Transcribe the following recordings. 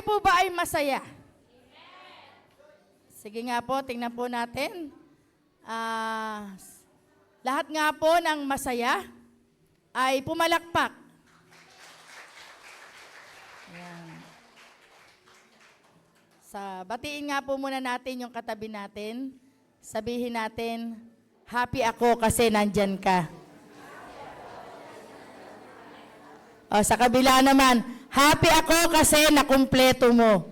Tayo po ba ay masaya? Sige nga po, tingnan po natin. Lahat nga po ng masaya ay pumalakpak. Ayan. Batiin nga po muna natin yung katabi natin. Sabihin natin, happy ako kasi nandyan ka. O, sa kabila naman, happy ako kasi nakumpleto mo.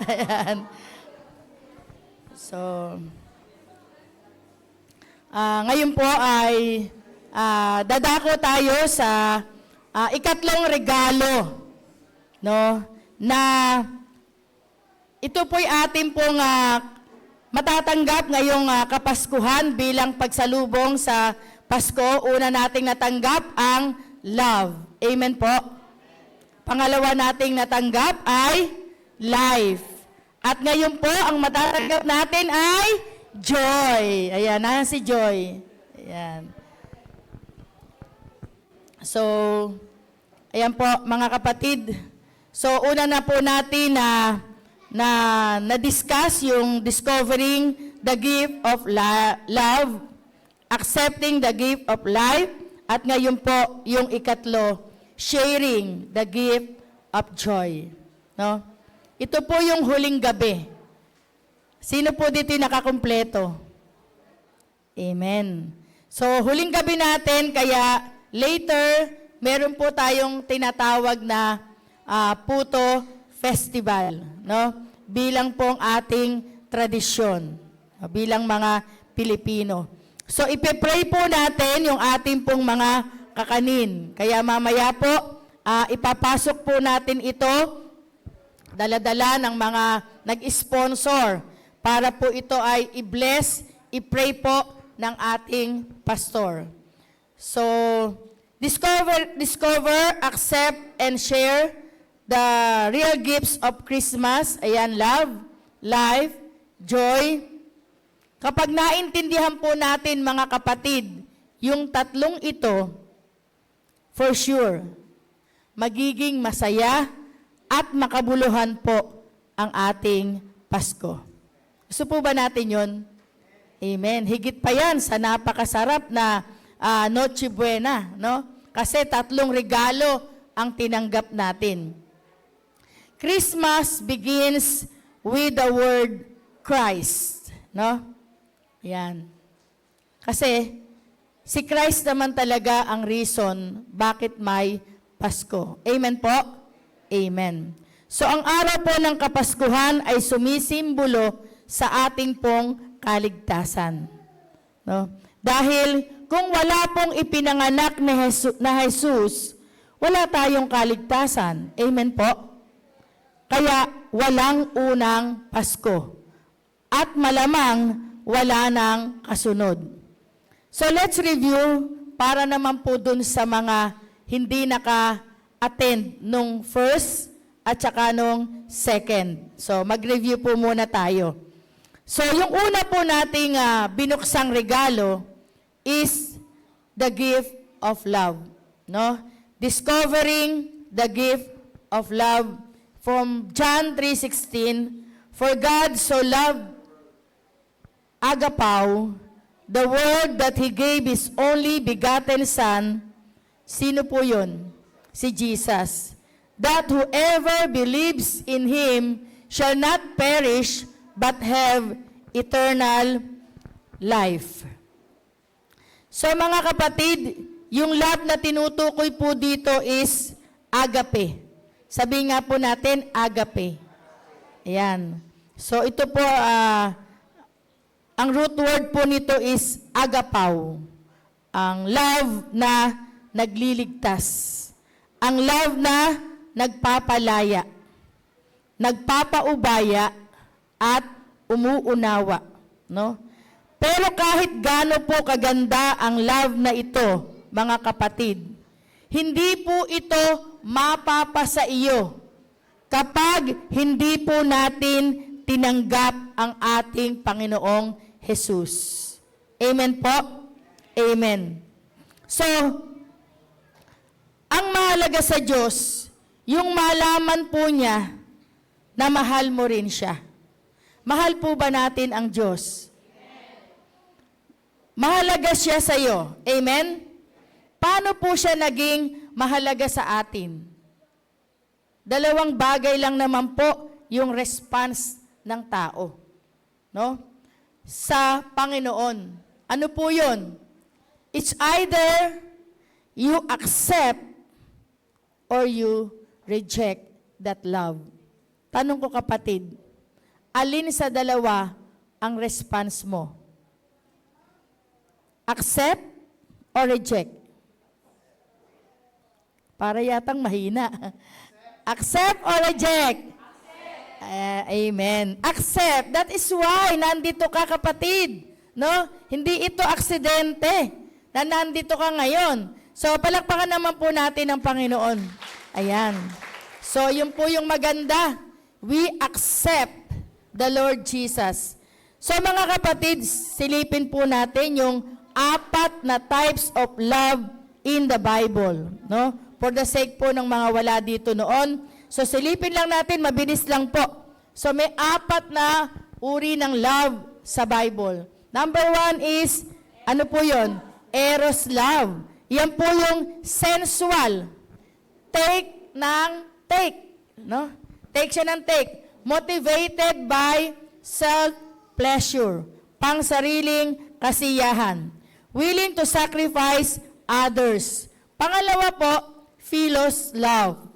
Ayan. So, ngayon po ay dadako tayo sa ikatlong regalo, no? Na ito po'y atin pong matatanggap ngayong Kapaskuhan bilang pagsalubong sa Pasko. Una nating natanggap ang love. Amen po. Pangalawa nating natanggap ay life. At ngayon po, ang matatanggap natin ay joy. Ayan, na si Joy. Ayan. So, ayan po mga kapatid. So, una na po natin na-discuss yung discovering the gift of love, accepting the gift of life, at ngayon po yung ikatlo, sharing the gift of joy. No? Ito po yung huling gabi. Sino po dito nakakumpleto? Amen. So, huling gabi natin, kaya later, meron po tayong tinatawag na Puto Festival, no? Bilang pong ating tradisyon, bilang mga Pilipino. So, ipipray po natin yung ating pong mga kakanin. Kaya mamaya po, ipapasok po natin ito, dala-dala ng mga nag-sponsor para po ito ay i-bless, i-pray po ng ating pastor. So, discover, accept, and share the real gifts of Christmas. Ayan, love, life, joy. Kapag naintindihan po natin, mga kapatid, yung tatlong ito, for sure, magiging masaya at makabuluhan po ang ating Pasko. Gusto po ba natin yun? Amen. Higit pa yan sa napakasarap na Noche Buena, no? Kasi tatlong regalo ang tinanggap natin. Christmas begins with the word Christ, no? Yan. Kasi si Christ naman talaga ang reason bakit may Pasko. Amen po? Amen. So ang araw po ng Kapaskuhan ay sumisimbolo sa ating pong kaligtasan. No? Dahil kung wala pong ipinanganak na Jesus, wala tayong kaligtasan. Amen po? Kaya walang unang Pasko. At malamang wala nang kasunod. So let's review para naman po dun sa mga hindi naka-attend nung first at saka nung second. So mag-review po muna tayo. So yung una po nating binuksang regalo is the gift of love. No? Discovering the gift of love from John 3:16. For God so loved Agapao, the world that He gave His only begotten Son. Sino po yun? Si Jesus. That whoever believes in Him shall not perish, but have eternal life. So mga kapatid, yung love na tinutukoy po dito is agape. Sabihin nga po natin, agape. Ayan. So ito po, ang root word po nito is agapao. Ang love na nagliligtas. Ang love na nagpapalaya. Nagpapaubaya at umuunawa. No? Pero kahit gaano po kaganda ang love na ito, mga kapatid, hindi po ito mapapasa iyo kapag hindi po natin tinanggap ang ating Panginoong Jesus. Amen po? Amen. So, ang mahalaga sa Diyos, yung malaman po niya na mahal mo rin siya. Mahal po ba natin ang Diyos? Mahalaga siya sa iyo. Amen? Paano po siya naging mahalaga sa atin? Dalawang bagay lang naman po yung response ng tao. No? Sa Panginoon. Ano po yun? It's either you accept or you reject that love. Tanong ko kapatid, alin sa dalawa ang response mo? Accept or reject? Para yatang mahina. Accept or reject? Amen. Accept. That is why nandito ka kapatid. No? Hindi ito aksidente na nandito ka ngayon. So palakpakan naman po natin ang Panginoon. Ayan. So yun po yung maganda. We accept the Lord Jesus. So mga kapatid, silipin po natin yung 4 na types of love in the Bible. No? For the sake po ng mga wala dito noon. So silipin lang natin, mabilis lang po. So may 4 na uri ng love sa Bible. Number 1 is, ano po yun? Eros love. Yan po yung sensual. Take ng take. No? Take siya ng take. Motivated by self-pleasure. Pang sariling kasiyahan. Willing to sacrifice others. Pangalawa po, philos love.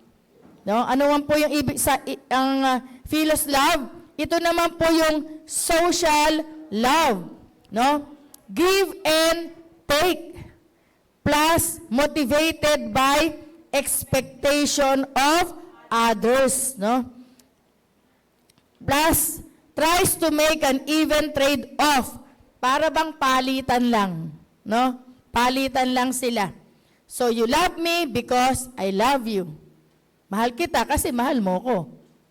No? Ano man po yung ibig sa ang philos love? Ito naman po yung social love. No? Give and take. Plus motivated by expectation of others, no? Plus tries to make an even trade off. Para bang palitan lang, no? Palitan lang sila. So you love me because I love you. Mahal kita kasi mahal mo ko.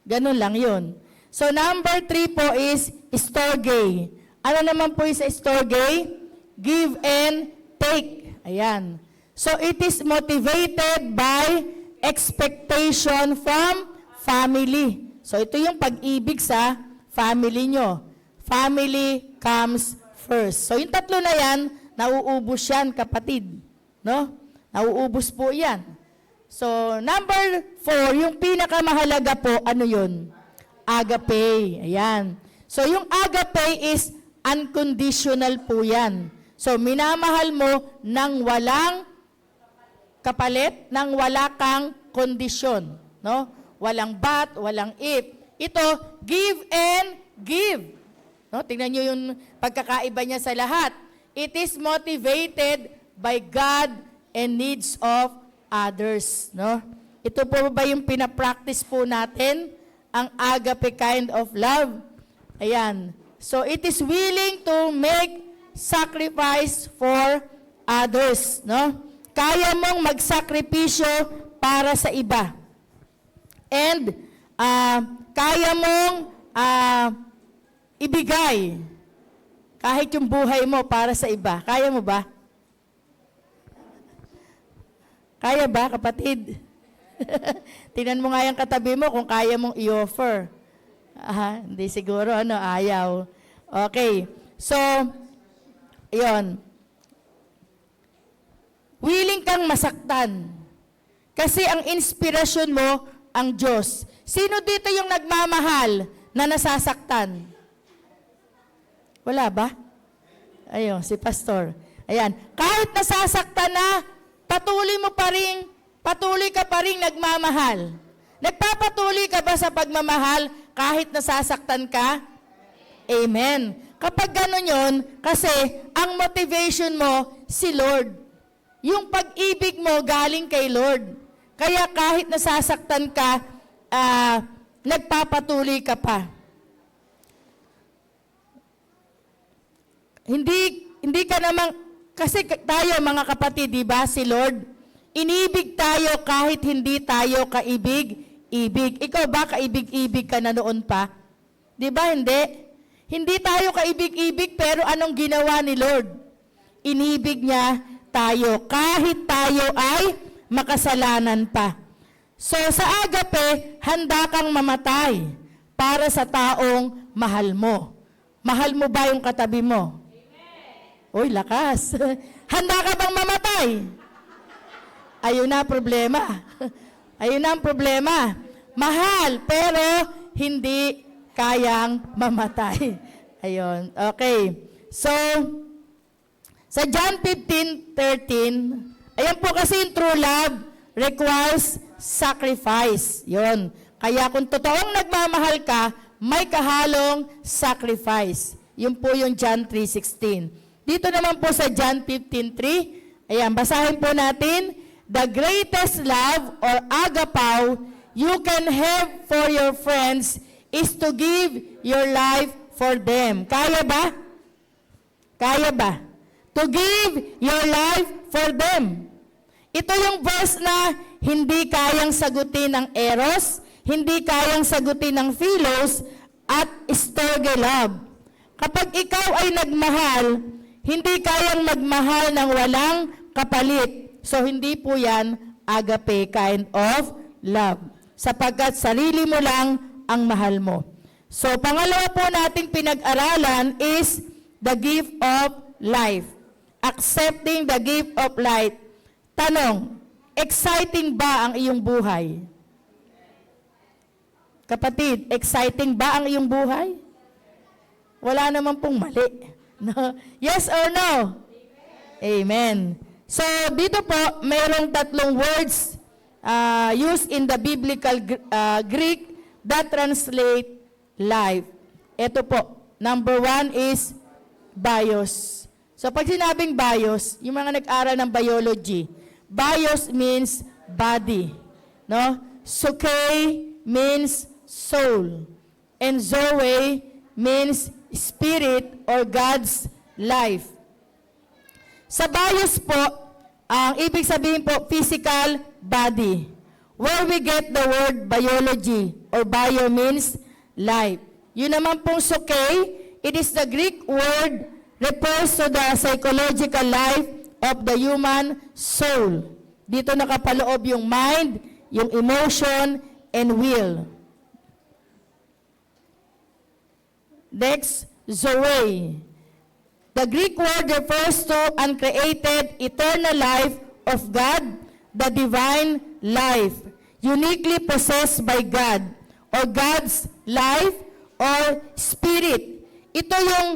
Ganun lang 'yun. So number 3 po is storge. Ano naman po yung sa storge? Give and take. Ayan. So it is motivated by expectation from family. So ito yung pag-ibig sa family nyo. Family comes first. So yung tatlo na yan, nauubos yan kapatid. No? Nauubos po yan. So number 4, yung pinakamahalaga po, ano yun? Agape. Ayan. So yung agape is unconditional po yan. So minamahal mo nang walang kapalit, nang wala kang kondisyon. No? Walang but, walang if. Ito, give and give. No? Tingnan nyo yung pagkakaiba niya sa lahat. It is motivated by God and needs of others. No? Ito po ba yung pinapractice po natin? Ang agape kind of love. Ayan. So it is willing to make sacrifice for others. No? Kaya mong magsakripisyo para sa iba. And kaya mong ibigay kahit yung buhay mo para sa iba. Kaya mo ba? Kaya ba, kapatid? Tingnan mo nga yung katabi mo kung kaya mong i-offer. Hindi siguro, ayaw. Okay. So, yon. Willing kang masaktan. Kasi ang inspirasyon mo, ang Diyos. Sino dito yung nagmamahal na nasasaktan? Wala ba? Ayun, si Pastor. Ayan. Kahit nasasaktan na, patuloy ka pa rin nagmamahal. Nagpapatuloy ka ba sa pagmamahal kahit nasasaktan ka? Amen. Kapag gano'n yun, kasi ang motivation mo, si Lord. Yung pag-ibig mo galing kay Lord. Kaya kahit nasasaktan ka, nagpapatuloy ka pa. Hindi ka naman, kasi tayo mga kapatid, di ba, si Lord, inibig tayo kahit hindi tayo kaibig-ibig. Ikaw ba kaibig-ibig ka na noon pa? Di ba, hindi? Hindi tayo kaibig-ibig, pero anong ginawa ni Lord? Inibig niya tayo kahit tayo ay makasalanan pa. So sa agape, handa kang mamatay para sa taong mahal mo. Mahal mo ba yung katabi mo? Uy, lakas. Handa ka bang mamatay? Ayun na problema. Ayun na ang problema. Mahal, pero hindi kayang mamatay. Ayun. Okay. So, sa John 15:13, ayan po kasi yung true love requires sacrifice. Yun. Kaya kung totoong nagmamahal ka, may kahalong sacrifice. Yun po yung John 3:16. Dito naman po sa John 15:3, ayan, basahin po natin, the greatest love or agapaw you can have for your friends is to give your life for them. Kaya ba? Kaya ba? To give your life for them. Ito yung verse na hindi kayang sagutin ng eros, hindi kayang sagutin ng philos, at storge love. Kapag ikaw ay nagmahal, hindi kayang magmahal ng walang kapalit. So hindi po yan agape kind of love. Sapagkat sarili mo lang ang mahal mo. So pangalawa po nating pinag-aralan is the gift of life. Accepting the gift of life. Tanong, exciting ba ang iyong buhay? Kapatid, exciting ba ang iyong buhay? Wala naman pong mali. No? Yes or no? Amen. So, dito po, mayroong tatlong words used in the biblical Greek that translate life. Ito po, number 1 is bios. So, pag sinabing bios, yung mga nag-aral ng biology, bios means body. No? Suke means soul. And zoe means spirit or God's life. Sa bios po, ang ibig sabihin po, physical body. Where we get the word biology or bio means life. Yun naman pong suke, it is the Greek word refers to the psychological life of the human soul. Dito nakapaloob yung mind, yung emotion, and will. Next, zoe. The Greek word refers to uncreated eternal life of God, the divine life, uniquely possessed by God, or God's life or spirit. Ito yung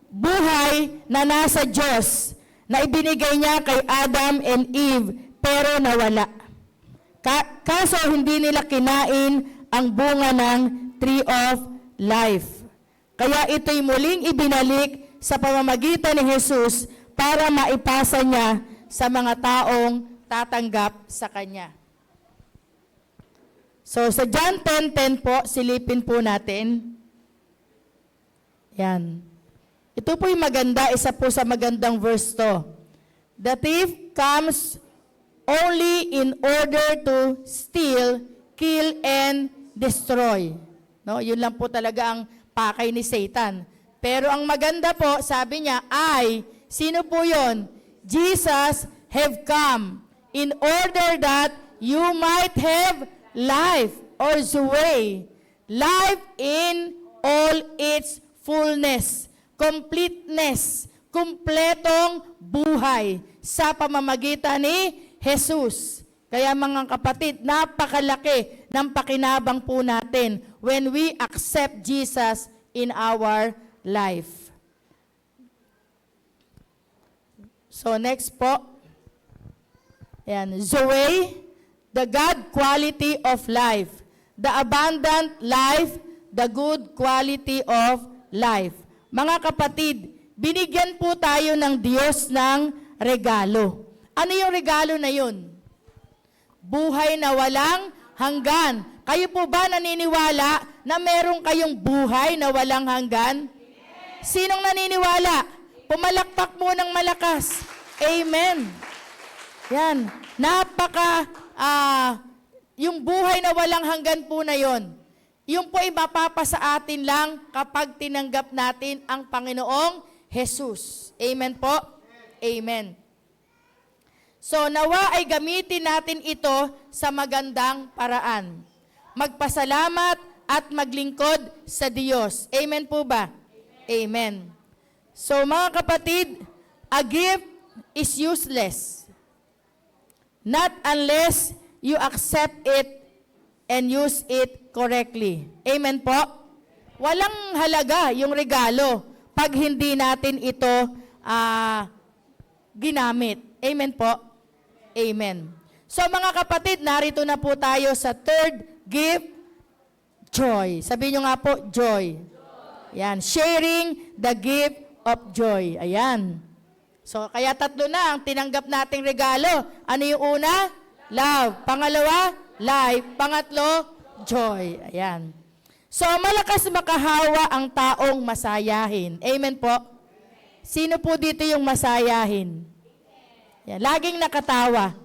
buhay na nasa Diyos, na ibinigay niya kay Adam and Eve, pero nawala. Kaso hindi nila kinain ang bunga ng tree of life. Kaya ito'y muling ibinalik sa pamamagitan ni Jesus para maipasa niya sa mga taong tatanggap sa Kanya. So sa John 10:10 po, silipin po natin. Yan. Ito po'y maganda, isa po sa magandang verse to. The thief comes only in order to steal, kill, and destroy. No, yun lang po talaga ang pakay ni Satan. Pero ang maganda po, sabi niya, sino po yun? Jesus have come in order that you might have life or zoe. Life in all its fullness, completeness, kumpletong buhay sa pamamagitan ni Jesus. Kaya mga kapatid, napakalaki ng pakinabang po natin when we accept Jesus in our life. So next po, ayan, zoe, the God quality of life, the abundant life, the good quality of life. Mga kapatid, binigyan po tayo ng Diyos ng regalo. Ano yung regalo na yun? Buhay na walang hanggan. Kayo po ba naniniwala na meron kayong buhay na walang hanggan? Sinong naniniwala? Pumalakpak mo ng malakas. Amen. Yan. Yung buhay na walang hanggan po na yon. Yung po ay mapapasa atin lang kapag tinanggap natin ang Panginoong Jesus. Amen po? Amen. So nawa ay gamitin natin ito sa magandang paraan. Magpasalamat at maglingkod sa Diyos. Amen po ba? Amen. So mga kapatid, a gift is useless. Not unless you accept it and use it correctly. Amen po? Walang halaga yung regalo pag hindi natin ito ginamit. Amen po? Amen. So mga kapatid, narito na po tayo sa third gift, joy. Sabihin nyo nga po, joy. Yan, sharing the gift of joy. Ayan. So kaya tatlo na ang tinanggap nating regalo. Ano yung una? Love. Pangalawa, life. Pangatlo, joy. Ayan. So, malakas makahawa ang taong masayahin. Amen po? Sino po dito yung masayahin? Ayan. Laging nakatawa.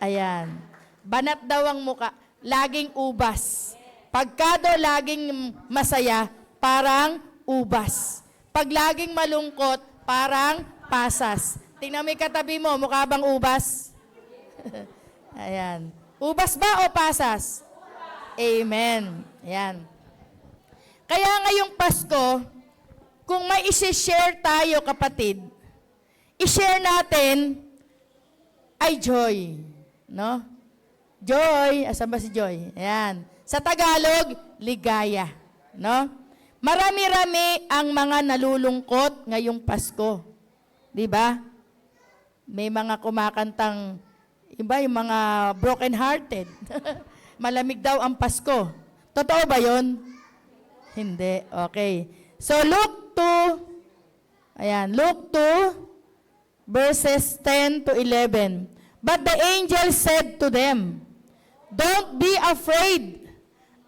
Ayan. Banat daw ang muka. Laging ubas. Pagka daw laging masaya, parang ubas. Pag laging malungkot, parang pasas. Tingnan mo yung katabi mo, mukha bang ubas? Ayan. Ubas ba o pasas? Amen. Ayan. Kaya ngayong Pasko, kung may isi-share tayo, kapatid, i-share natin ay joy. No? Joy. Asan ba si Joy? Ayan. Sa Tagalog, ligaya. No? Marami-rami ang mga nalulungkot ngayong Pasko. Di ba? May mga kumakantang, iba yung mga broken-hearted. Malamig daw ang Pasko. Totoo ba yun? Hindi. Okay. So, Luke 2, verses 10 to 11. But the angel said to them, "Don't be afraid.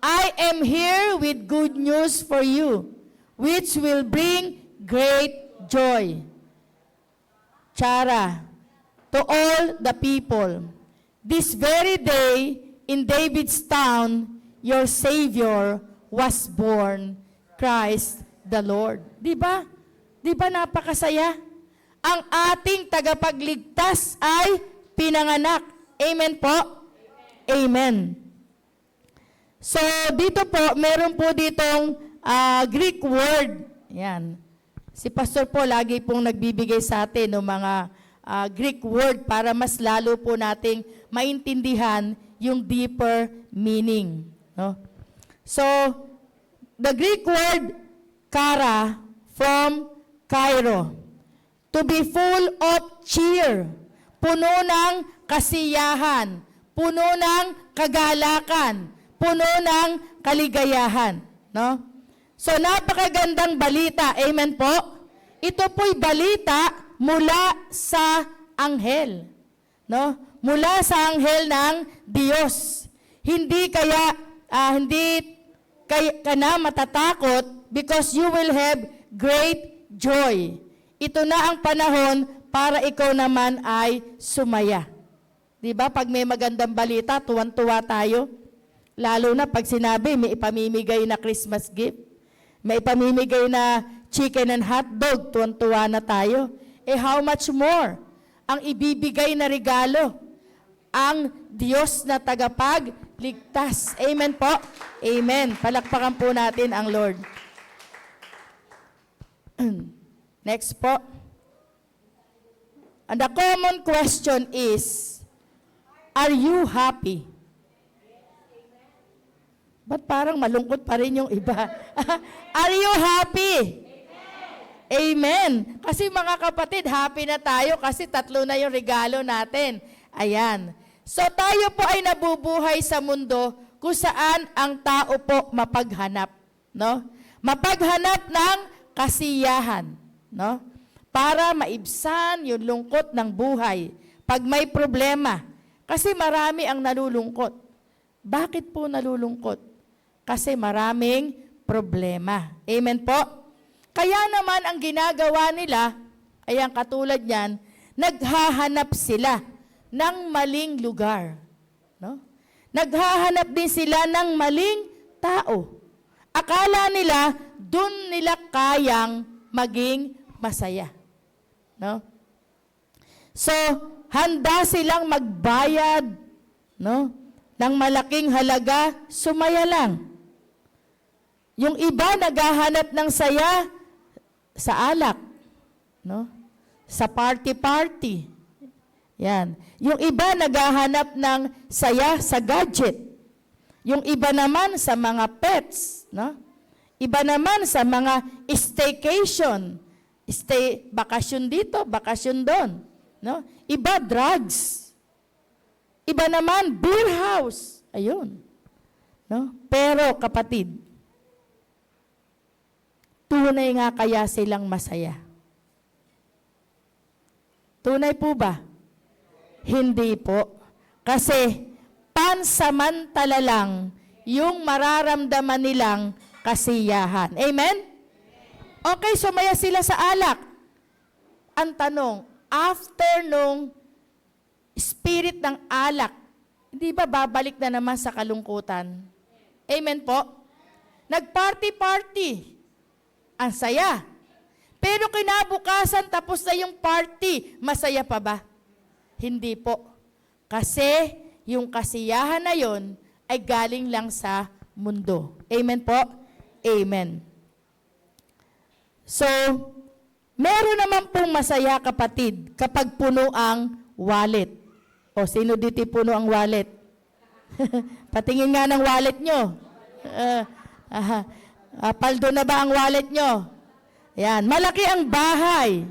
I am here with good news for you, which will bring great joy." Chara, to all the people, this very day in David's town, your Savior was born, Christ the Lord. Di ba? Di ba napakasaya? Ang ating tagapagligtas ay pinanganak. Amen po? Amen. So, dito po, meron po ditong Greek word. Yan. Si Pastor po lagi pong nagbibigay sa atin ng mga Greek word para mas lalo po nating maintindihan yung deeper meaning. No? So, the Greek word kara from Cairo, to be full of cheer, puno ng kasiyahan, puno ng kagalakan, puno ng kaligayahan. No? So, napakagandang balita. Amen po? Ito po'y balita mula sa anghel. No? Mula sa anghel ng Diyos. Hindi ka na matatakot because you will have great joy. Ito na ang panahon para ikaw naman ay sumaya. Di ba? Pag may magandang balita, tuwan-tuwa tayo. Lalo na pag sinabi, may ipamimigay na Christmas gift. May ipamimigay na chicken and hotdog, tuwan-tuwa na tayo. How much more ang ibibigay na regalo? Ang Diyos na tagapagligtas. Amen po? Amen. Palakpakan po natin ang Lord. Next po. And the common question is, are you happy? Ba't parang malungkot pa rin yung iba? Are you happy? Amen. Kasi mga kapatid, happy na tayo kasi tatlo na yung regalo natin. Ayan. So tayo po ay nabubuhay sa mundo kung saan ang tao po mapaghanap. No? Mapaghanap ng kasiyahan. No? Para maibsan yung lungkot ng buhay. Pag may problema. Kasi marami ang nalulungkot. Bakit po nalulungkot? Kasi maraming problema. Amen po? Kaya naman ang ginagawa nila, ay ang katulad niyan, naghahanap sila ng maling lugar. No? Naghahanap din sila ng maling tao. Akala nila, dun nila kayang maging masaya. No? So, handa silang magbayad, no, ng malaking halaga, sumaya lang. Yung iba naghahanap ng saya sa alak, no? Sa party-party. Yan. Yung iba naghahanap ng saya sa gadget. Yung iba naman sa mga pets, no? Iba naman sa mga staycation. Bakasyon dito, bakasyon doon, no? Iba drugs. Iba naman beer house. Ayun. No? Pero kapatid, tunay nga kaya silang masaya? Tunay po ba? Hindi po. Kasi pansamantala lang yung mararamdaman nilang kasiyahan. Amen? Okay, sumaya sila sa alak. Ang tanong, after nung spirit ng alak, hindi ba babalik na naman sa kalungkutan? Amen po? Nag-party-party. Ang saya. Pero kinabukasan, tapos na yung party, masaya pa ba? Hindi po. Kasi yung kasiyahan na yon ay galing lang sa mundo. Amen po? Amen. So, meron naman pong masaya, kapatid, kapag puno ang wallet. O, sino dito puno ang wallet? Patingin nga ng wallet nyo. Paldo na ba ang wallet nyo? Yan. Malaki ang bahay.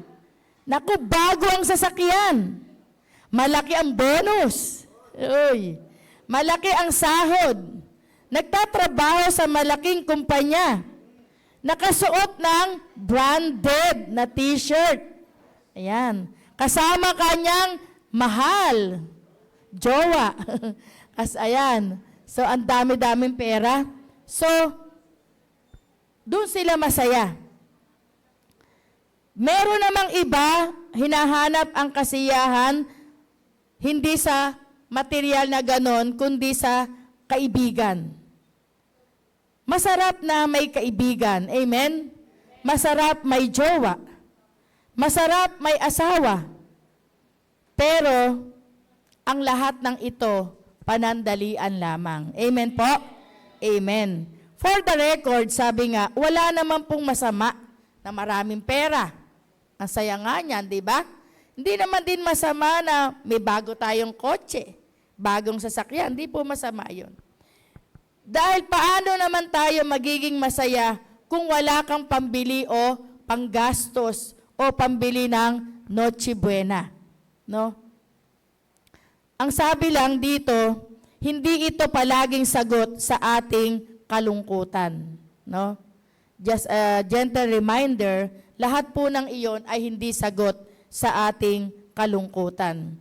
Naku, bago ang sasakyan. Malaki ang bonus. Uy. Malaki ang sahod. Nagtatrabaho sa malaking kumpanya. Nakasuot ng branded na t-shirt. Ayan. Kasama kanyang mahal. Jowa. Ayan. So, ang dami-daming pera. So, doon sila masaya. Meron namang iba, hinahanap ang kasiyahan, hindi sa material na ganon, kundi sa kaibigan. Masarap na may kaibigan. Amen? Masarap may jowa. Masarap may asawa. Pero, ang lahat ng ito, panandalian lamang. Amen po? Amen. For the record, sabi nga, wala naman pong masama na maraming pera. Ang saya nga niyan, di ba? Hindi naman din masama na may bago tayong kotse, bagong sasakyan. Hindi po masama yun. Dahil paano naman tayo magiging masaya kung wala kang pambili o panggastos o pambili ng Noche Buena? No? Ang sabi lang dito, hindi ito palaging sagot sa ating kalungkutan. No? Just a gentle reminder, lahat po ng iyon ay hindi sagot sa ating kalungkutan.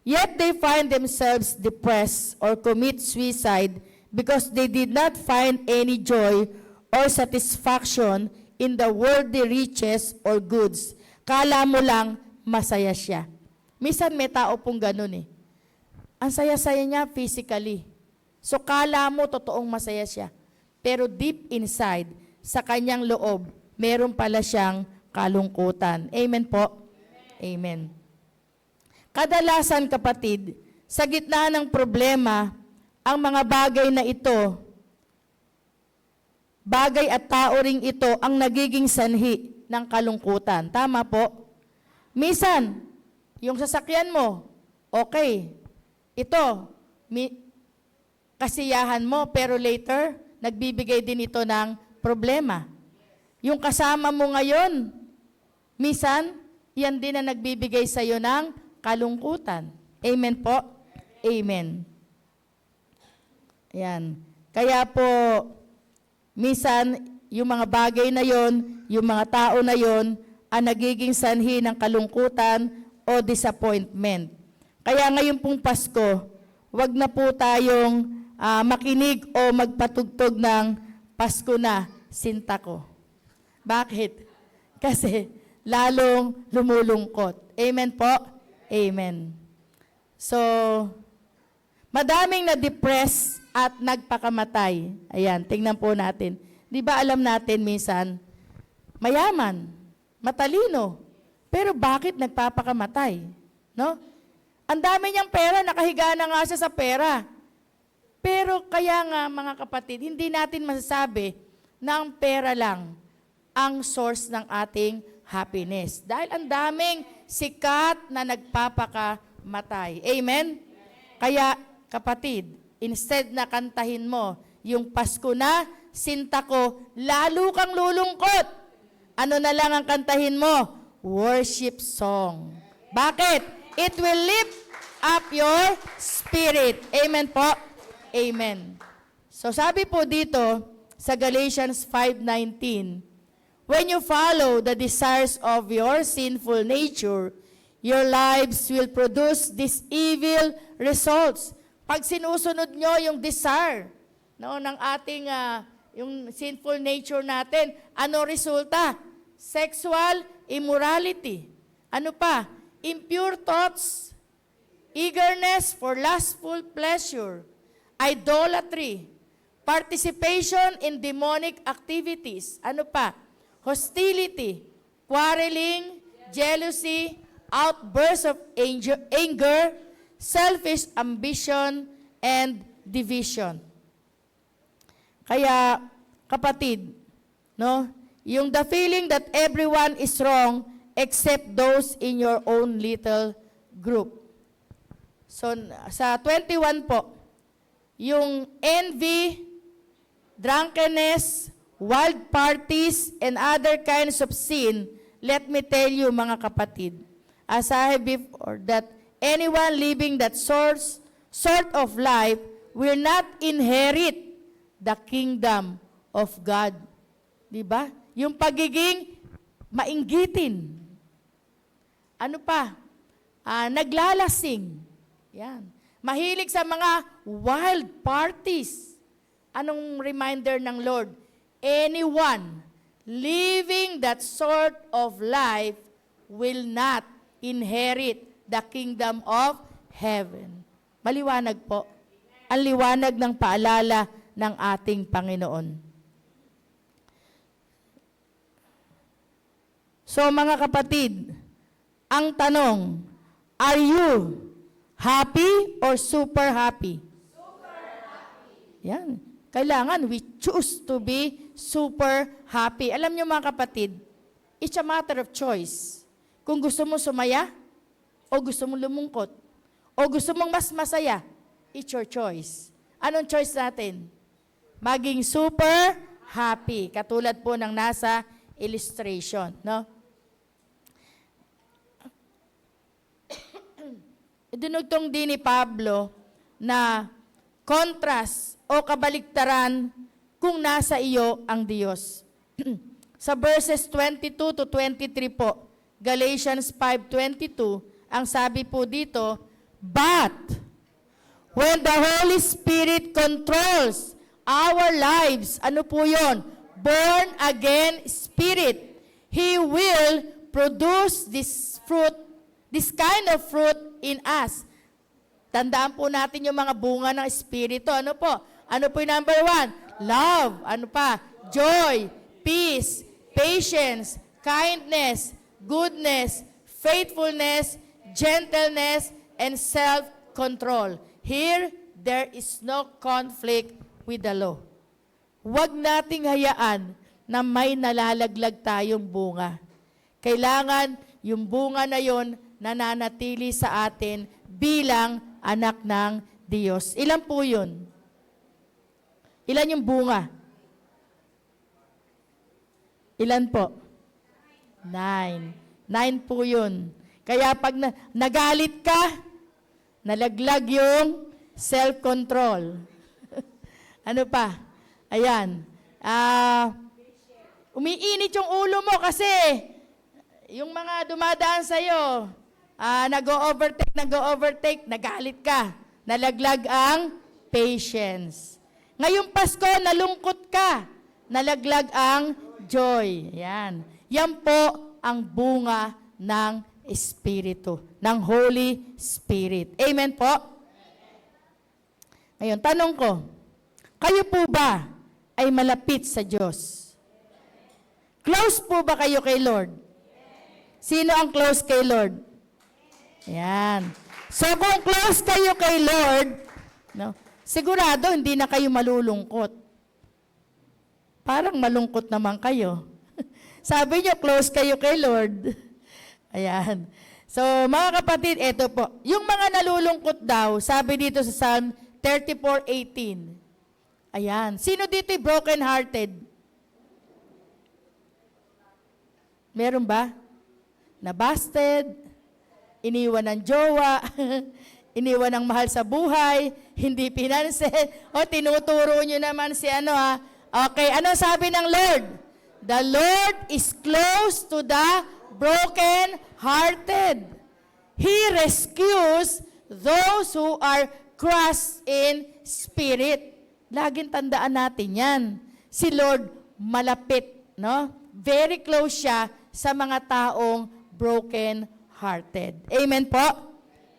Yet they find themselves depressed or commit suicide because they did not find any joy or satisfaction in the worldly riches or goods. Kala mo lang masaya siya. Minsan may tao pong ganun eh. Ang saya-saya niya physically. So kala mo totoong masaya siya. Pero deep inside, sa kanyang loob, meron pala siyang kalungkutan. Amen po? Amen. Kadalasan, kapatid, sa gitna ng problema, ang mga bagay na ito, bagay at tao ring ito, ang nagiging sanhi ng kalungkutan. Tama po? Minsan, yung sasakyan mo, okay, ito, kasiyahan mo, pero later, nagbibigay din ito ng problema. Yung kasama mo ngayon, minsan, yan din na nagbibigay sa iyo ng kalungkutan. Amen po? Amen. Ayan. Kaya po, minsan, yung mga bagay na yon, yung mga tao na yon, ang nagiging sanhi ng kalungkutan o disappointment. Kaya ngayon pong Pasko, wag na po tayong makinig o magpatugtog ng Pasko na, sinta ko. Bakit? Kasi lalong lumulungkot. Amen po? Amen. So, madaming na-depress at nagpakamatay. Ayan, tingnan po natin. Di ba alam natin minsan, mayaman, matalino, pero bakit nagpapakamatay? No? Ang dami niyang pera, nakahiga na nga siya sa pera. Pero kaya nga mga kapatid, hindi natin masasabi na ang pera lang ang source ng ating happiness. Dahil ang daming sikat na nagpapakamatay. Amen? Kaya kapatid, instead na kantahin mo yung Pasko na, sinta ko, lalo kang lulungkot. Ano na lang ang kantahin mo? Worship song. Bakit? It will lift up your spirit. Amen po? Amen. So sabi po dito sa Galatians 5:19, when you follow the desires of your sinful nature, your lives will produce these evil results. Pag sinusunod nyo yung desire ng ating yung sinful nature natin, ano resulta? Sexual immorality. Ano pa? Impure thoughts, eagerness for lustful pleasure, idolatry, participation in demonic activities. Ano pa? Hostility, quarreling, jealousy, outbursts of anger, selfish ambition, and division. Kaya, kapatid, no? Yung the feeling that everyone is wrong except those in your own little group. So, sa 21 po, yung envy, drunkenness, wild parties, and other kinds of sin, let me tell you mga kapatid, as I have before, that anyone living that sort of life will not inherit the kingdom of God. Diba? Yung pagiging mainggitin. Ano pa? Naglalasing. Yan. Mahilig sa mga wild parties. Anong reminder ng Lord? Anyone living that sort of life will not inherit the kingdom of heaven. Maliwanag po. Ang liwanag ng paalala ng ating Panginoon. So mga kapatid, ang tanong, are you happy or super happy? Super happy. Yan. Kailangan we choose to be super happy. Alam niyo mga kapatid, it's a matter of choice. Kung gusto mo sumaya, o gusto mo lumungkot, o gusto mong mas masaya, it's your choice. Anong choice natin? Maging super happy. Katulad po ng nasa illustration, no? Dinugtong din ni Pablo na contrast o kabaliktaran kung nasa iyo ang Diyos. Sa verses 22 to 23 po, Galatians 5:22, ang sabi po dito, but when the Holy Spirit controls our lives, ano po yun? Born again spirit, He will produce this fruit, this kind of fruit in us. Tandaan po natin yung mga bunga ng Espiritu. Ano po? Ano po yung number 1? Love. Ano pa? Joy, peace, patience, kindness, goodness, faithfulness, gentleness, and self-control. Here, there is no conflict with the law. Huwag nating hayaan na may nalalaglag tayong bunga. Kailangan yung bunga na yon nananatili sa atin bilang anak ng Diyos. Ilan po yun? Ilan yung bunga? Ilan po? 9. 9 po yun. Kaya pag nagalit ka, nalaglag yung self-control. Ano pa? Ayan. Umiinit yung ulo mo kasi yung mga dumadaan sa'yo, nag-overtake, nagalit ka. Nalaglag ang patience. Ngayong Pasko, nalungkot ka. Nalaglag ang joy. Yan. Yan po ang bunga ng Espiritu, ng Holy Spirit. Amen po? Ngayon, tanong ko, kayo po ba ay malapit sa Diyos? Close po ba kayo kay Lord? Sino ang close kay Lord? Yan. So kung close kayo kay Lord, no, sigurado hindi na kayo malulungkot. Parang malungkot naman kayo. Sabi niyo, close kayo kay Lord. Ayan. So, mga kapatid, eto po. Yung mga nalulungkot daw, sabi dito sa Psalm 34:18. Ayan. Sino dito broken-hearted? Meron ba? Nabasted, iniwan ng jowa, iniwan ng mahal sa buhay, hindi pinansin, o tinuturo nyo naman si ano ha. Okay, ano sabi ng Lord? The Lord is close to the broken-hearted. He rescues those who are crushed in spirit. Laging tandaan natin yan. Si Lord malapit, no? Very close siya sa mga taong broken-hearted. Amen po?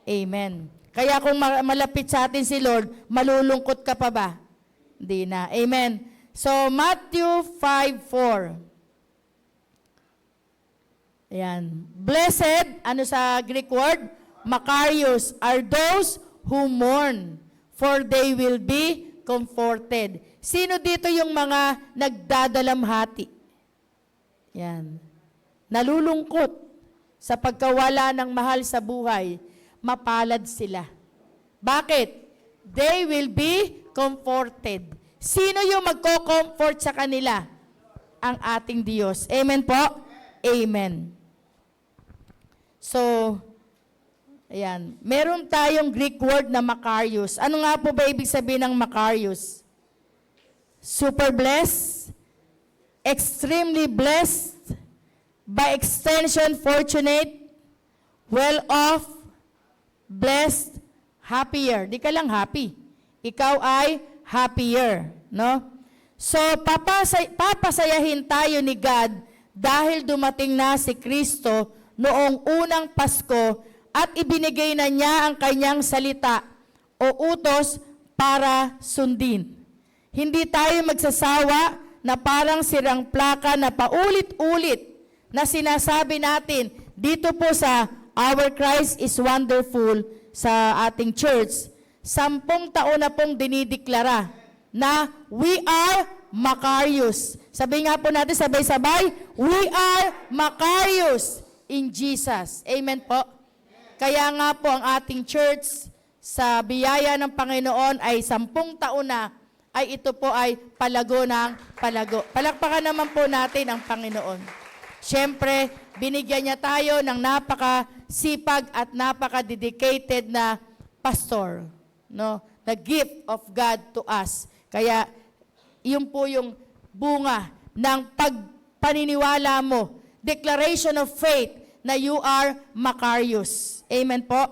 Amen. Kaya kung malapit sa atin si Lord, malulungkot ka pa ba? Hindi na. Amen. So, Matthew 5:4. Ayan. Blessed, ano sa Greek word? Makarios, are those who mourn, for they will be comforted. Sino dito yung mga nagdadalamhati? Yan. Nalulungkot sa pagkawala ng mahal sa buhay, mapalad sila. Bakit? They will be comforted. Sino yung magko-comfort sa kanila? Ang ating Diyos. Amen po? Amen. So, ayan. Meron tayong Greek word na Makarios. Ano nga po ba ibig sabihin ng Makarios? Super blessed, extremely blessed, by extension fortunate, well off, blessed, happier. Di ka lang happy. Ikaw ay happier, no? So, papasayahin tayo ni God dahil dumating na si Kristo noong unang Pasko at ibinigay na niya ang kanyang salita o utos para sundin. Hindi tayo magsasawa na parang sirang plaka na paulit-ulit na sinasabi natin dito po sa Our Christ is Wonderful sa ating church. 10 taon na pong dinideklara na we are Makarios. Sabi nga po natin sabay-sabay, we are Makarios in Jesus. Amen po. Kaya nga po ang ating church sa biyaya ng Panginoon ay 10 taon na ay ito po ay palago ng palago. Palakpakan naman po natin ang Panginoon. Siyempre, binigyan niya tayo ng napaka-sipag at napaka-dedicated na pastor. No? The gift of God to us. Kaya, yun po yung bunga ng pagpaniniwala mo. Declaration of faith na you are Makarios. Amen po?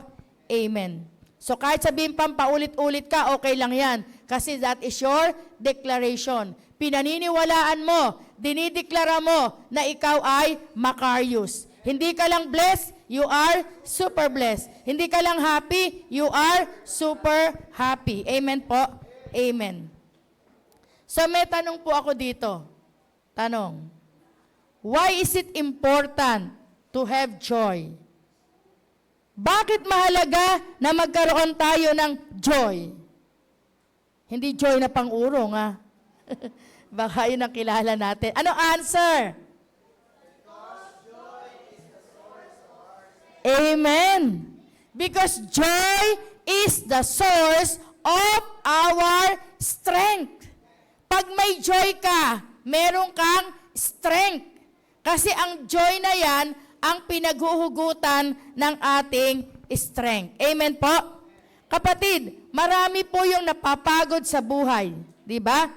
Amen. So kahit sabihin pang paulit-ulit ka, okay lang yan. Kasi that is your declaration. Pinaniniwalaan mo, dinideklara mo na ikaw ay Makarios. Hindi ka lang blessed, you are super blessed. Hindi ka lang happy, you are super happy. Amen po? Amen. So may tanong po ako dito. Tanong. Why is it important to have joy? Bakit mahalaga na magkaroon tayo ng joy? Hindi joy na pang-urong, ha? Baka yun ang kilala natin. Ano answer? Amen. Because joy is the source of our strength. Pag may joy ka, meron kang strength. Kasi ang joy na yan, ang pinaghuhugutan ng ating strength. Amen po? Kapatid, marami po yung napapagod sa buhay. Di ba?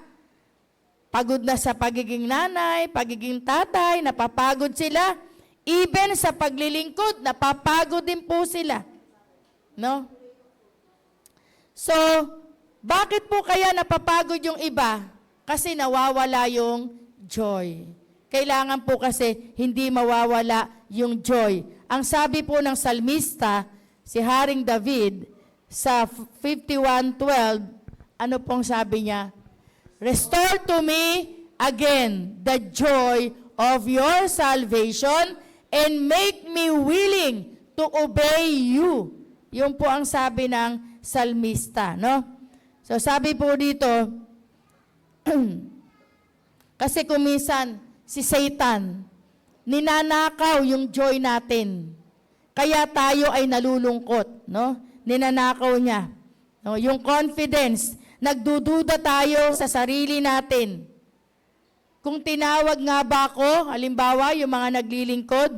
Pagod na sa pagiging nanay, pagiging tatay, napapagod sila. Even sa paglilingkod, napapagod din po sila. No? So, bakit po kaya napapagod yung iba? Kasi nawawala yung joy. Kailangan po kasi hindi mawawala yung joy. Ang sabi po ng salmista, si Haring David, sa 51:12, ano pong sabi niya? Restore to me again the joy of your salvation and make me willing to obey you. Yun po ang sabi ng salmista, no? So sabi po dito, kasi kuminsan si Satan, ninanakaw yung joy natin. Kaya tayo ay nalulungkot, no? Ninanakaw niya. No? Yung confidence, nagdududa tayo sa sarili natin. Kung tinawag nga ba ako, halimbawa yung mga naglilingkod,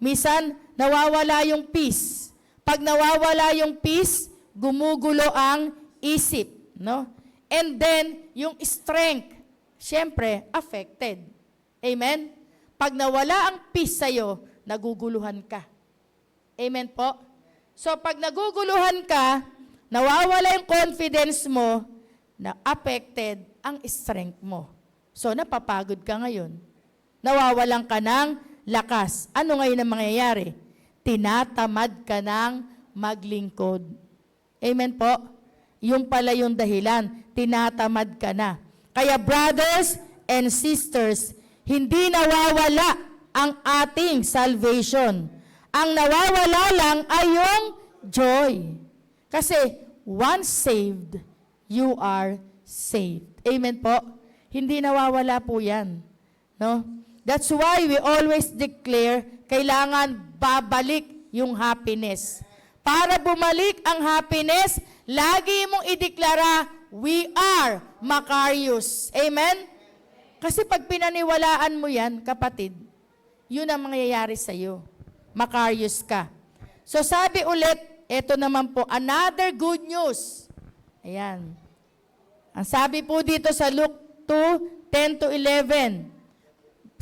minsan nawawala yung peace. Pag nawawala yung peace, gumugulo ang isip, no? And then yung strength, syempre affected. Amen? Pag nawala ang peace sa'yo, naguguluhan ka. Amen po? So pag naguguluhan ka, nawawala yung confidence mo, na affected ang strength mo. So napapagod ka ngayon. Nawawalan ka ng lakas. Ano ngayon ang mangyayari? Tinatamad ka ng maglingkod. Amen po? Yung pala yung dahilan. Tinatamad ka na. Kaya brothers and sisters, hindi nawawala ang ating salvation. Ang nawawala lang ay yung joy. Kasi once saved, you are saved. Amen po? Hindi nawawala po yan. No? That's why we always declare, kailangan babalik yung happiness. Para bumalik ang happiness, lagi mong ideklara, we are Macarius. Amen? Kasi pag pinaniwalaan mo yan, kapatid, yun ang mangyayari sa'yo. Macarius ka. So sabi ulit, eto naman po, another good news. Ayan. Ang sabi po dito sa Luke 2:10-11,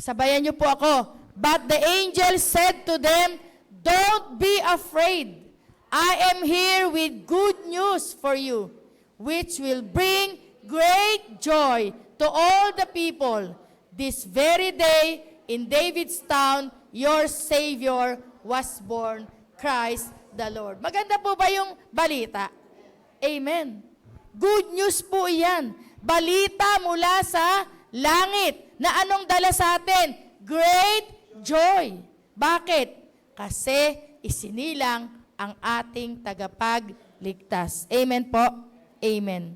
sabayan niyo po ako, but the angel said to them, don't be afraid. I am here with good news for you, which will bring great joy to all the people. This very day, in David's town, your Savior was born, Christ the Lord. Maganda po ba yung balita? Amen. Good news po yan. Balita mula sa langit na anong dala sa atin? Great joy. Bakit? Kasi isinilang ang ating tagapagligtas. Amen po? Amen.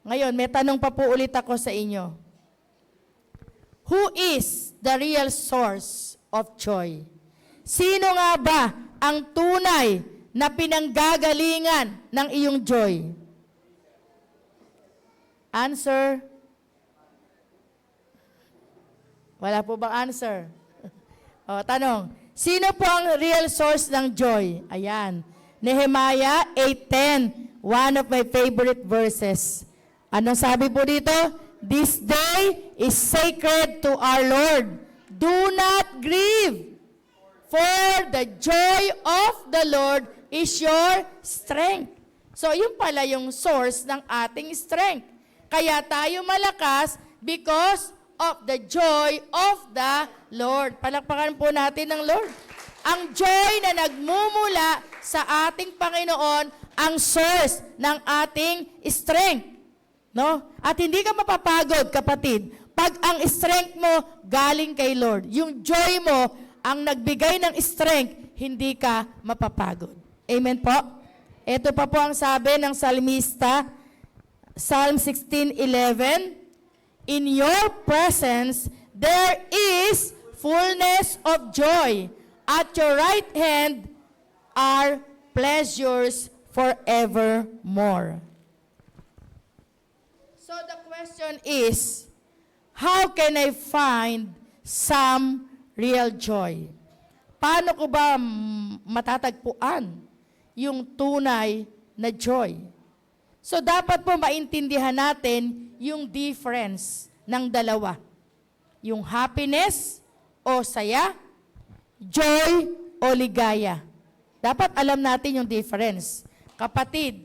Ngayon, may tanong pa po ulit ako sa inyo. Who is the real source of joy? Sino nga ba ang tunay na pinanggagalingan ng iyong joy? Answer? Wala po bang answer? O, tanong, sino po ang real source ng joy? Ayan. Nehemiah 8:10, one of my favorite verses. Anong sabi po dito? This day is sacred to our Lord. Do not grieve, for the joy of the Lord is your strength. So, yun pala yung source ng ating strength. Kaya tayo malakas because of the joy of the Lord. Palakpakan po natin ng Lord. Ang joy na nagmumula sa ating Panginoon, ang source ng ating strength. No? At hindi ka mapapagod, kapatid, pag ang strength mo galing kay Lord. Yung joy mo, ang nagbigay ng strength, hindi ka mapapagod. Amen po? Ito pa po ang sabi ng salmista, Psalm 16:11, in your presence, there is fullness of joy. At your right hand are pleasures forevermore. So the question is, how can I find some real joy? Paano ko ba matatagpuan yung tunay na joy? So dapat po maintindihan natin yung difference ng dalawa. Yung happiness o saya, joy o ligaya. Dapat alam natin yung difference. Kapatid,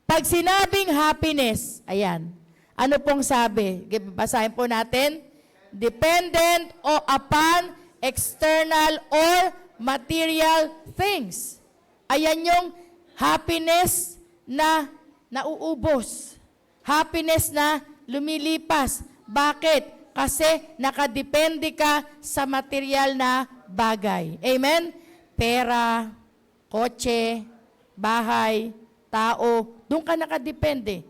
pag sinabing happiness, ayan, ano pong sabi? Basahin po natin. Dependent o upon external or material things. Ayan yung happiness na nauubos. Happiness na lumilipas. Bakit? Kasi nakadepende ka sa material na bagay. Amen? Pera, kotse, bahay, tao, doon ka nakadepende.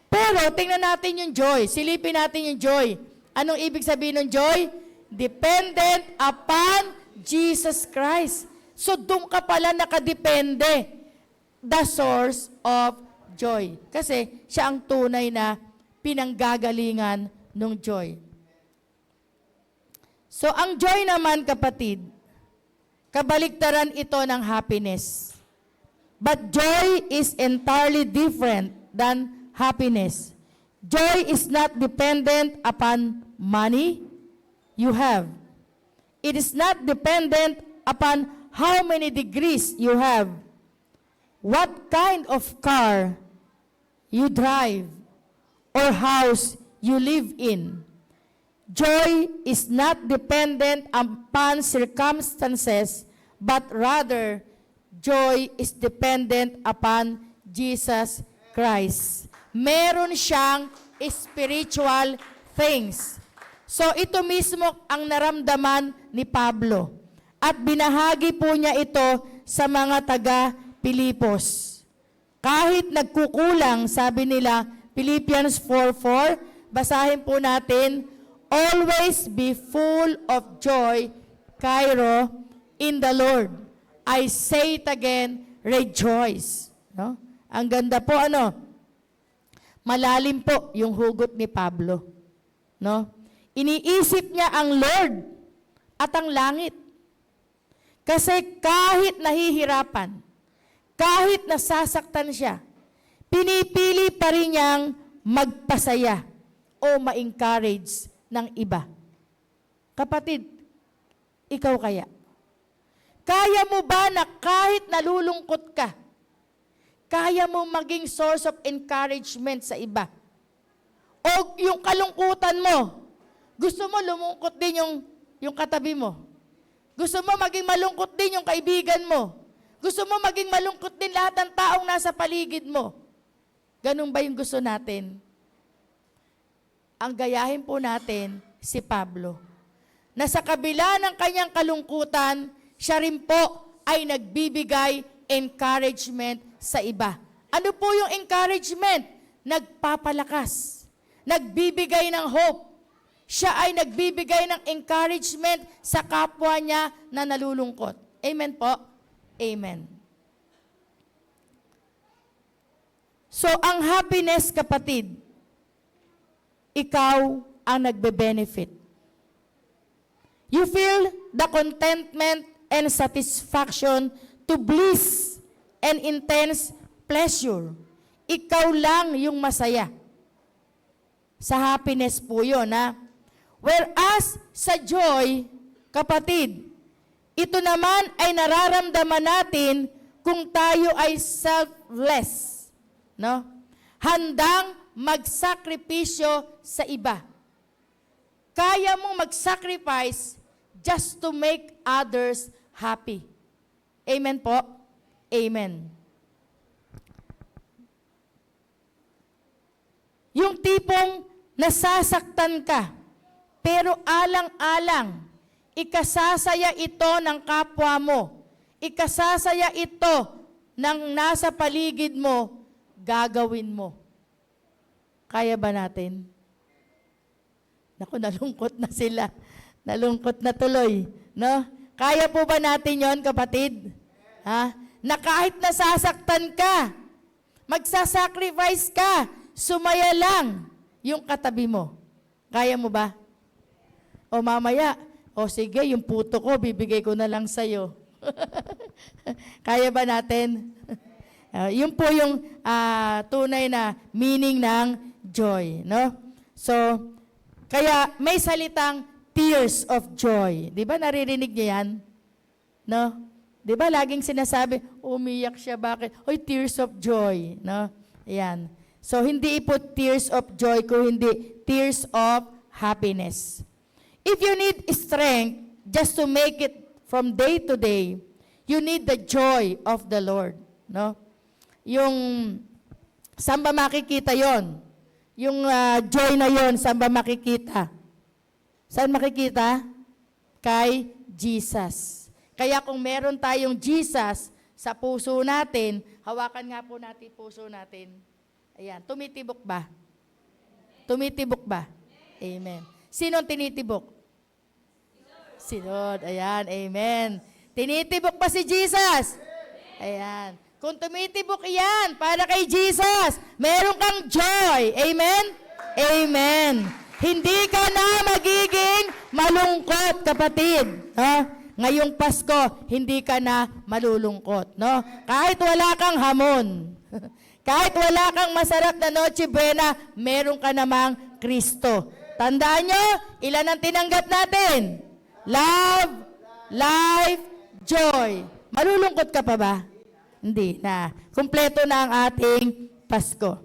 Pero tingnan natin yung joy. Silipin natin yung joy. Anong ibig sabihin ng joy? Dependent upon Jesus Christ. So doon ka pala nakadepende. The source of joy. Kasi siya ang tunay na pinanggagalingan ng joy. So ang joy naman, kapatid, kabaliktaran ito ng happiness. But joy is entirely different than happiness. Joy is not dependent upon money you have. It is not dependent upon how many degrees you have, what kind of car you drive, or house you live in. Joy is not dependent upon circumstances, but rather, joy is dependent upon Jesus Christ. Meron siyang spiritual things. So ito mismo ang naramdaman ni Pablo. At binahagi po niya ito sa mga taga-Pilipos. Kahit nagkukulang, sabi nila, Philippians 4:4, basahin po natin, always be full of joy, Cairo, in the Lord. I say it again, rejoice. No? Ang ganda po, malalim po yung hugot ni Pablo. No? Iniisip niya ang Lord at ang langit. Kasi kahit nahihirapan, kahit nasasaktan siya, pinipili pa rin niyang magpasaya o ma-encourage ng iba. Kapatid, ikaw kaya? Kaya mo ba na kahit nalulungkot ka, kaya mo maging source of encouragement sa iba? O yung kalungkutan mo, gusto mo lumungkot din yung katabi mo? Gusto mo maging malungkot din yung kaibigan mo? Gusto mo maging malungkot din lahat ng taong nasa paligid mo? Ganun ba yung gusto natin? Ang gayahin po natin si Pablo, na sa kabila ng kanyang kalungkutan, siya rin po ay nagbibigay encouragement sa iba. Ano po yung encouragement? Nagpapalakas. Nagbibigay ng hope. Siya ay nagbibigay ng encouragement sa kapwa niya na nalulungkot. Amen po? Amen. So, ang happiness, kapatid, ikaw ang nagbe-benefit. You feel the contentment and satisfaction to bliss and intense pleasure. Ikaw lang yung masaya. Sa happiness po yun, ha? Whereas sa joy, kapatid, ito naman ay nararamdaman natin kung tayo ay selfless. No? Handang magsakripisyo sa iba. Kaya mong mag-sacrifice just to make others happy. Amen po? Amen. Yung tipong nasasaktan ka, pero alang-alang, ikasasaya ito ng kapwa mo, ikasasaya ito ng nasa paligid mo, gagawin mo. Kaya ba natin? Naku, nalungkot na sila. Nalungkot na tuloy. No? Kaya po ba natin yon, kapatid? Ha? Na kahit nasasaktan ka, magsasacrifice ka, sumaya lang yung katabi mo. Kaya mo ba? O mamaya, o sige, yung puto ko, bibigay ko na lang sa'yo. Kaya ba natin? Yun po yung tunay na meaning ng joy. No? So, kaya may salitang tears of joy. Di ba naririnig niyo yan? No? Di ba laging sinasabi, umiyak siya, bakit? Oy, tears of joy. No? Ayan. So, hindi po tears of joy, kung hindi tears of happiness. If you need strength just to make it from day to day, you need the joy of the Lord. No? Yung, saan ba makikita yon? Yung joy na yon, saan ba makikita? Saan makikita? Kay Jesus. Kaya kung meron tayong Jesus sa puso natin. Hawakan nga po natin puso natin. Ayan, tumitibok ba? Tumitibok ba? Amen. Sino ang tinitibok? Si Lord. Ayan, amen. Tinitibok pa si Jesus? Ayan. Kung tumitibok yan para kay Jesus, meron kang joy. Amen? Amen. Hindi ka na magiging malungkot, kapatid. Ha? Ngayong Pasko, hindi ka na malulungkot. No? Kahit wala kang hamon, kahit wala kang masarap na Noche Buena, meron ka namang Kristo. Tandaan nyo, ilan ang tinanggap natin? Love, life, joy. Malulungkot ka pa ba? Hindi na. Kumpleto na ang ating Pasko.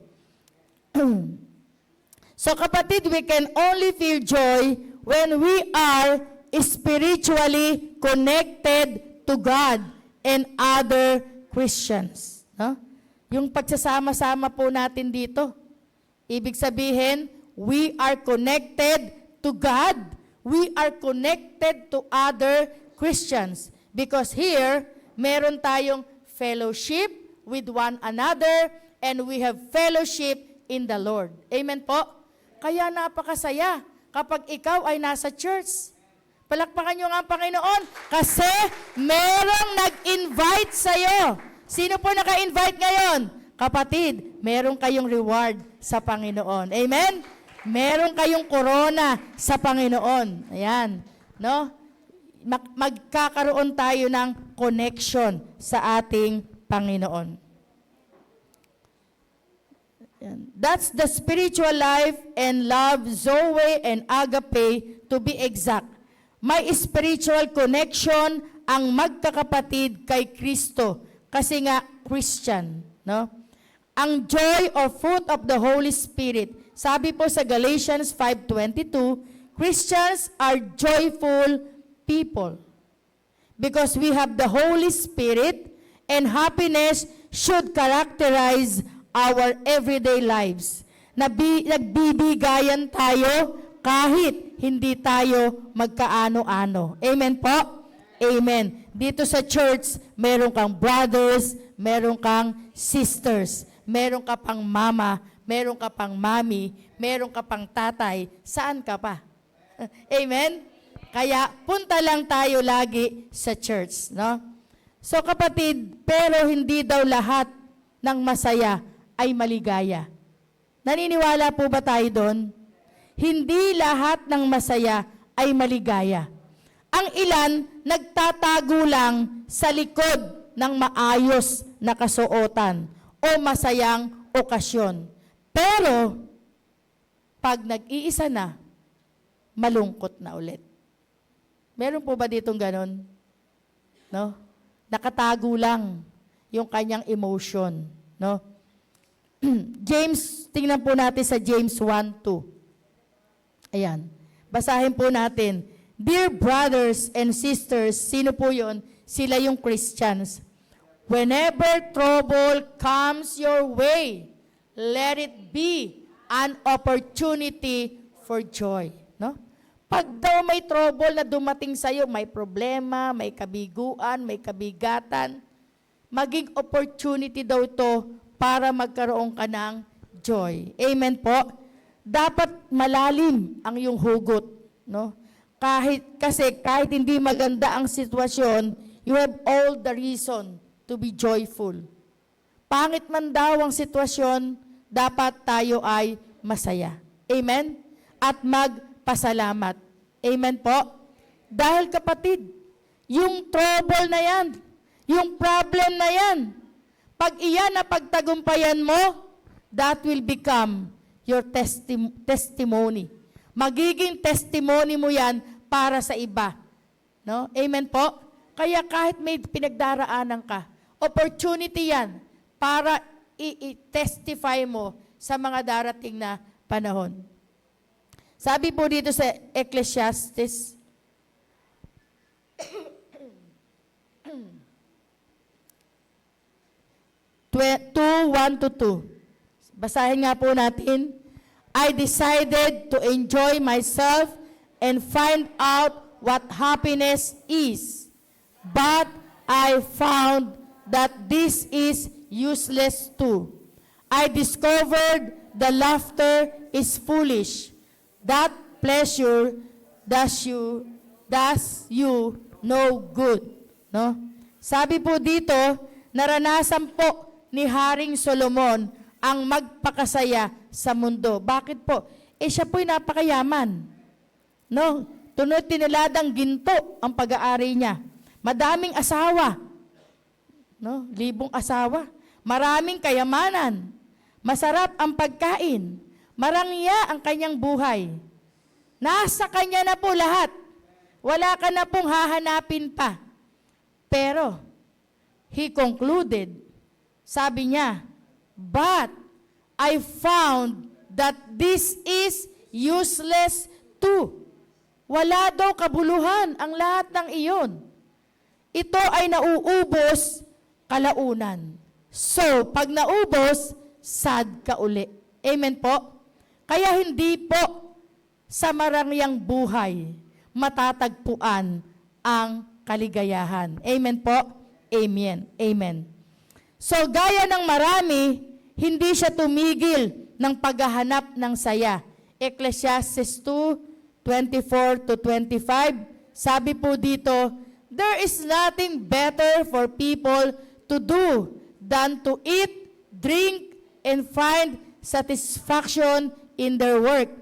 So kapatid, we can only feel joy when we are spiritually connected to God and other Christians. No? Yung pagsasama-sama po natin dito, ibig sabihin, we are connected to God. We are connected to other Christians. Because here, meron tayong fellowship with one another and we have fellowship in the Lord. Amen po? Kaya napakasaya kapag ikaw ay nasa church. Palakpakan nyo nga ang Panginoon kasi merong nag-invite sa'yo. Sino po naka-invite ngayon? Kapatid, meron kayong reward sa Panginoon. Amen? Meron kayong corona sa Panginoon. Ayan. No? Magkakaroon tayo ng connection sa ating Panginoon. That's the spiritual life and love, Zoe and Agape, to be exact. May spiritual connection ang magkakapatid kay Kristo kasi nga Christian. No? Ang joy or fruit of the Holy Spirit, sabi po sa Galatians 5:22, Christians are joyful people because we have the Holy Spirit and happiness should characterize our everyday lives. Nagbibigayan tayo kahit hindi tayo magkaano-ano. Amen po? Amen. Dito sa church, meron kang brothers, meron kang sisters, meron ka pang mama, meron ka pang mami, meron ka pang tatay. Saan ka pa? Amen? Kaya punta lang tayo lagi sa church. No? So kapatid, pero hindi daw lahat ng masaya ay maligaya. Naniniwala po ba tayo doon? Hindi lahat ng masaya ay maligaya. Ang ilan, nagtatago lang sa likod ng maayos na kasuotan o masayang okasyon. Pero, pag nag-iisa na, malungkot na ulit. Meron po ba ditong ganon? No? Nakatago lang yung kanyang emotion. No? James, tingnan po natin sa James 1:2. Ayan. Basahin po natin. Dear brothers and sisters, sino po yun? Sila yung Christians. Whenever trouble comes your way, let it be an opportunity for joy. No? Pag daw may trouble na dumating sa'yo, may problema, may kabiguan, may kabigatan, maging opportunity daw ito para magkaroon ka ng joy. Amen po? Dapat malalim ang iyong hugot. No? Kahit hindi maganda ang sitwasyon, you have all the reason to be joyful. Pangit man daw ang sitwasyon, dapat tayo ay masaya. Amen? At magpasalamat. Amen po? Dahil kapatid, yung trouble na yan, yung problem na yan, pag iyan na pagtagumpayan mo, that will become your testimony. Magiging testimony mo yan para sa iba. No? Amen po? Kaya kahit may pinagdaraanan ka, opportunity yan para i-testify mo sa mga darating na panahon. Sabi po dito sa Ecclesiastes, 2:1-2. Basahin nga po natin. I decided to enjoy myself and find out what happiness is. But I found that this is useless too. I discovered the laughter is foolish. That pleasure does you no good. No? Sabi po dito, naranasan po ni Haring Solomon ang magpakasaya sa mundo. Bakit po? Siya po'y napakayaman. No? Tunod tiniladang ginto ang pag-aari niya. Madaming asawa. No? Libong asawa. Maraming kayamanan. Masarap ang pagkain. Marangya ang kanyang buhay. Nasa kanya na po lahat. Wala ka na pong hahanapin pa. Pero, he concluded, sabi niya, but I found that this is useless too. Wala daw kabuluhan ang lahat ng iyon. Ito ay nauubos kalaunan. So, pag naubos, sad ka uli. Amen po? Kaya hindi po sa marangyang buhay matatagpuan ang kaligayahan. Amen po? Amen. Amen. So, gaya ng marami, hindi siya tumigil ng paghahanap ng saya. Ecclesiastes 2:24-25, sabi po dito, there is nothing better for people to do than to eat, drink, and find satisfaction in their work.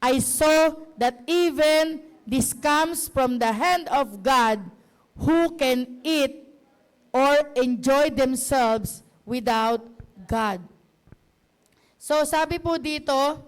I saw that even this comes from the hand of God, who can eat or enjoy themselves without God. So sabi po dito,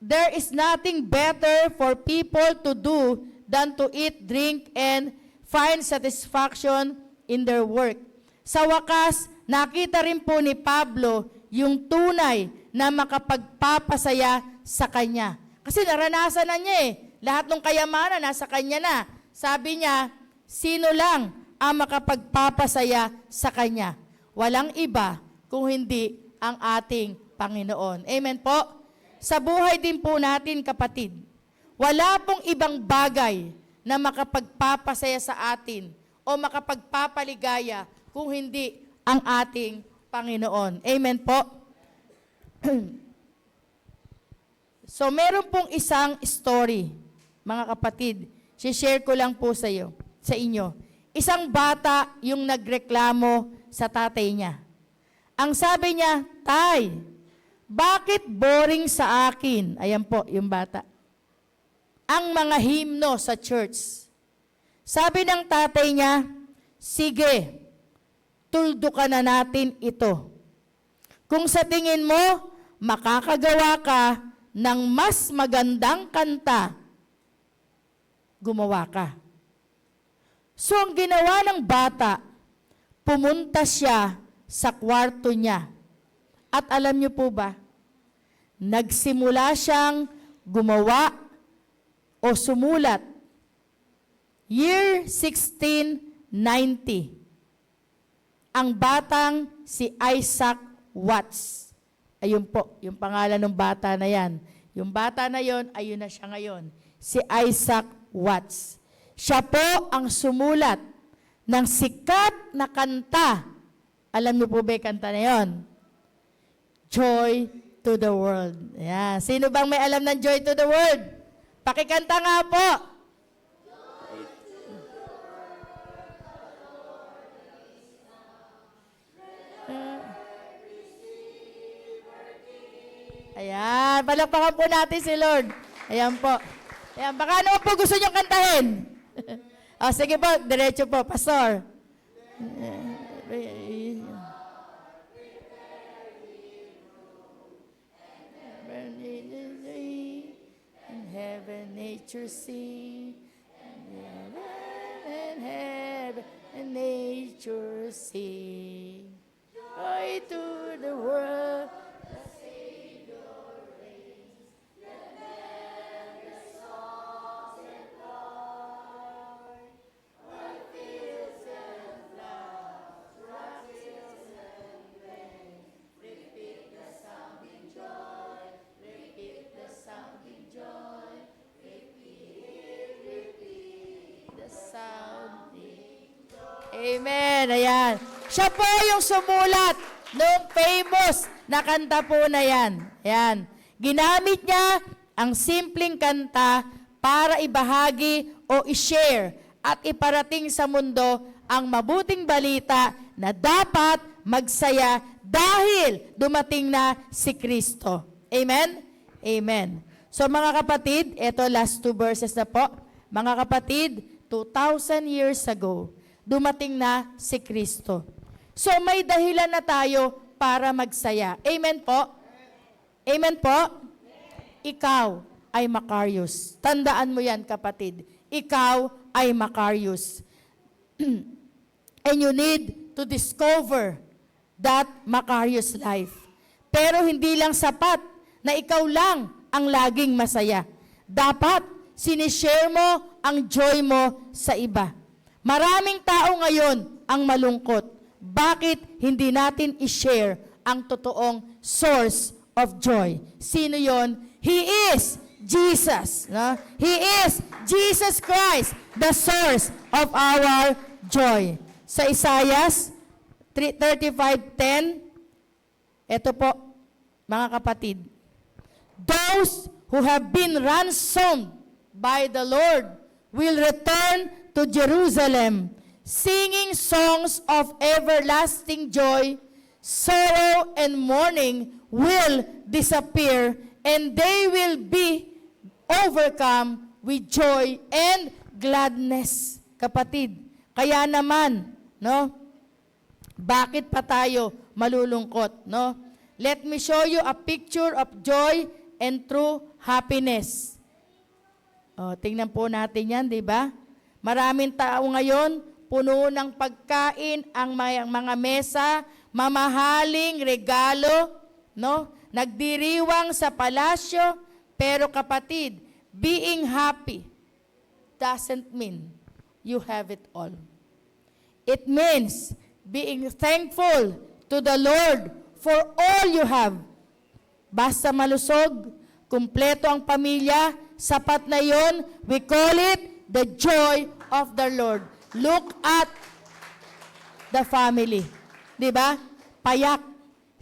there is nothing better for people to do than to eat, drink, and find satisfaction in their work. Sa wakas, nakita rin po ni Pablo yung tunay na makapagpapasaya sa kanya. Kasi naranasan na niya lahat ng kayamanan nasa kanya na. Sabi niya, sino lang ang makapagpapasaya sa kanya? Walang iba kung hindi ang ating Panginoon. Amen po? Sa buhay din po natin, kapatid, wala pong ibang bagay na makapagpapasaya sa atin o makapagpapaligaya kung hindi ang ating Panginoon. Amen po? So, meron pong isang story, mga kapatid. Share ko lang po sa inyo. Isang bata yung nagreklamo sa tatay niya. Ang sabi niya, Tay, bakit boring sa akin? Ayan po, yung bata. Ang mga himno sa church. Sabi ng tatay niya, sige, tuldukan na natin ito. Kung sa tingin mo, makakagawa ka ng mas magandang kanta, gumawa ka. So, ang ginawa ng bata, pumunta siya sa kwarto niya. At alam niyo po ba, nagsimula siyang gumawa o sumulat. Year 1690. Ang batang si Isaac Watts. Ayun po, yung pangalan ng bata na yan. Yung bata na yon, ayun na siya ngayon. Si Isaac Watts. Siya po ang sumulat ng sikat na kanta. Alam niyo po ba yung kanta na yon? Joy to the World. Ayan. Sino bang may alam ng Joy to the World? Pakikanta nga po. Ayan, palakpakan po natin si Lord. Ayan po. Ayan, baka ano po gusto niyong kantahin? O, sige po, diretso po, Pastor. Heaven, nature, sea. Heaven, and nature, sea. Joy to the world. Siya po yung sumulat ng famous na kanta po na yan. Yan. Ginamit niya ang simpleng kanta para ibahagi o i-share at iparating sa mundo ang mabuting balita na dapat magsaya dahil dumating na si Kristo. Amen? Amen. So mga kapatid, ito last 2 verses na po. Mga kapatid, 2,000 years ago, dumating na si Kristo. So may dahilan na tayo para magsaya. Amen po? Amen po? Ikaw ay Macarius. Tandaan mo yan, kapatid. Ikaw ay Macarius. And you need to discover that Macarius life. Pero hindi lang sapat na ikaw lang ang laging masaya. Dapat sinishare mo ang joy mo sa iba. Maraming tao ngayon ang malungkot. Bakit hindi natin i-share ang totoong source of joy? Sino yon? He is Jesus. No? He is Jesus Christ, the source of our joy. Sa Isaiah 35:10, ito po, mga kapatid, those who have been ransomed by the Lord will return to Jerusalem, singing songs of everlasting joy. Sorrow and mourning will disappear, and they will be overcome with joy and gladness. Kapatid, kaya naman, no? Bakit pa tayo malulungkot, no? Let me show you a picture of joy and true happiness. Oh, tingnan po natin yan, di ba? Maraming tao ngayon, puno ng pagkain ang mga mesa, mamahaling regalo, no? Nagdiriwang sa palasyo, pero kapatid, being happy doesn't mean you have it all. It means being thankful to the Lord for all you have. Basta malusog, kumpleto ang pamilya, sapat na yon, we call it the joy of the Lord. Look at the family. Di ba? Payak,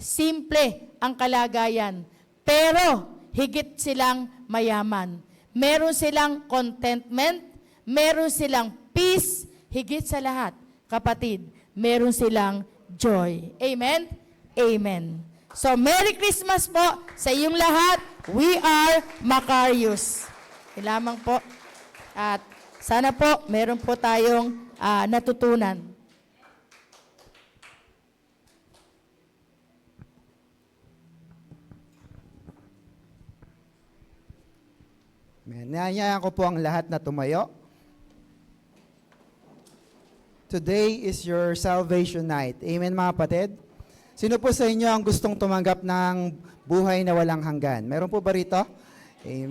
simple ang kalagayan. Pero higit silang mayaman. Meron silang contentment, meron silang peace, higit sa lahat, kapatid, meron silang joy. Amen? Amen. So, Merry Christmas po sa iyong lahat. We are Macarius. Lamang po. At sana po, meron po tayong natutunan. Nayayaan ko po ang lahat na tumayo. Today is your salvation night. Amen, mga kapatid? Sino po sa inyo ang gustong tumanggap ng buhay na walang hanggan? Meron po ba rito? Amen.